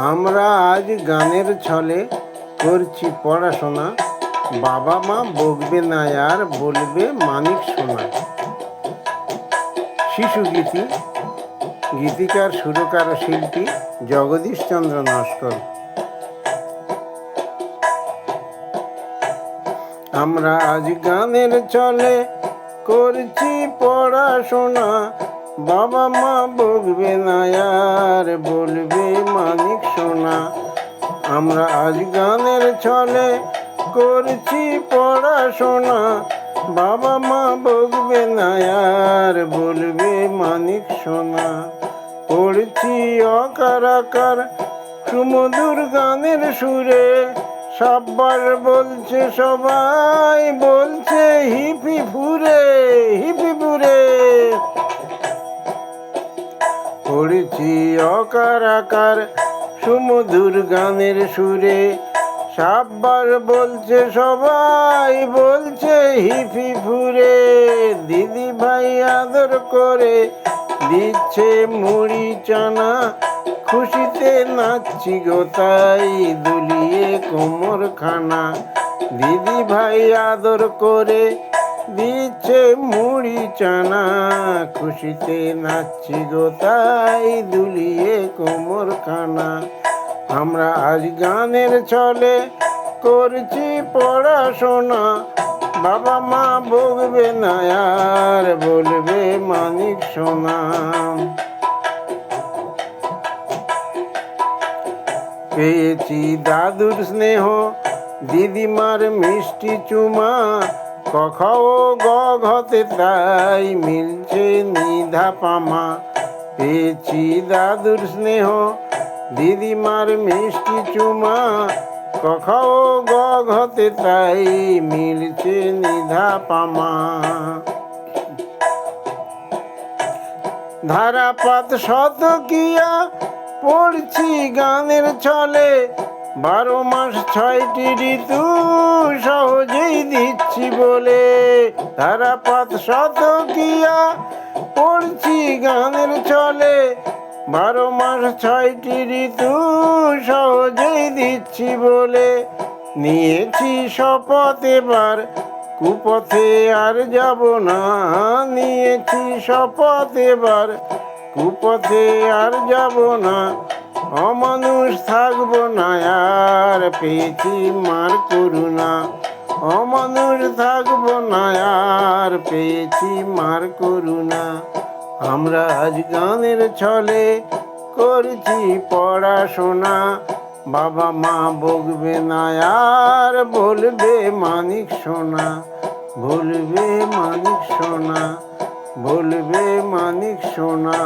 আমরা আজ গানের ছলে করছি পড়াশোনা, বাবা মা বকবে না আর বলবে মানিক সোনা। শিশু গীতি, গীতিকার সুরকার শিল্পী জগদীশ চন্দ্র নস্কর। আমরা আজ গানের ছলে করছি পড়াশোনা, বাবা মা বকবে না আর বলবে মানিক সোনা। আমরা আজ গানের ছলে করছি পড়াশোনা, বাবা মা বকবে না আর বলবে মানিক সোনা। পড়ছি অকার আকার সুমধুর গানের সুরে, সবার বলছে সবাই বলছে হিপি ফুরে হিপি ফুরে। পড়েছি অকার আকার সুমধুর গানের সুরে, সবার বলছে সবাই বলছে হিপি ফুরে। দিদি ভাই আদর করে দিচ্ছে মুড়ি চানা, খুশিতে নাচছি গো তাই দুলিয়ে কোমর খানা। দিদি ভাই আদর করে দিচ্ছে মুড়ি চানা, খুশিতে নাচছি গো তাই দুলিয়ে কোমর খানা। আমরা আজ গানের ছলে করছি পড়াশোনা, বাবা মা বকবে না আর বলবে মানিক সোনা। পেয়েছি দাদুর স্নেহ দিদিমার মিষ্টি চুমা, ক খ ও গ ঘতে তাই মিলছে নিধা পামা। পেয়েছি দাদুর স্নেহ দিদিমার মিষ্টি চুমা, ক খ ও গ ঘতে তাই মিলছে নিধা পামা। ধারাপাত শতকিয়া পড়ছি গানের ছলে, 12 মাস 6টি ঋতু সহজেই দিচ্ছি বলে। ধারাপাত শতকিয়া পড়ছি গানের ছলে, 12 মাস 6টি ঋতু সহজেই দিচ্ছি বলে। নিয়েছি শপথ এবার কুপথে আর যাব না, নিয়েছি শপথ এবার কুপথে আর যাব না। অমানুষ থাকবো না আর পেয়েছি মার করুণা, অমানুষ থাকবো না আর পেয়েছি মার করুণা। আমরা আজ গানের ছলে করছি পড়াশোনা, বাবা মা বকবে না আর বলবে মানিক সোনা, বলবে মানিক সোনা, বলবে মানিক সোনা।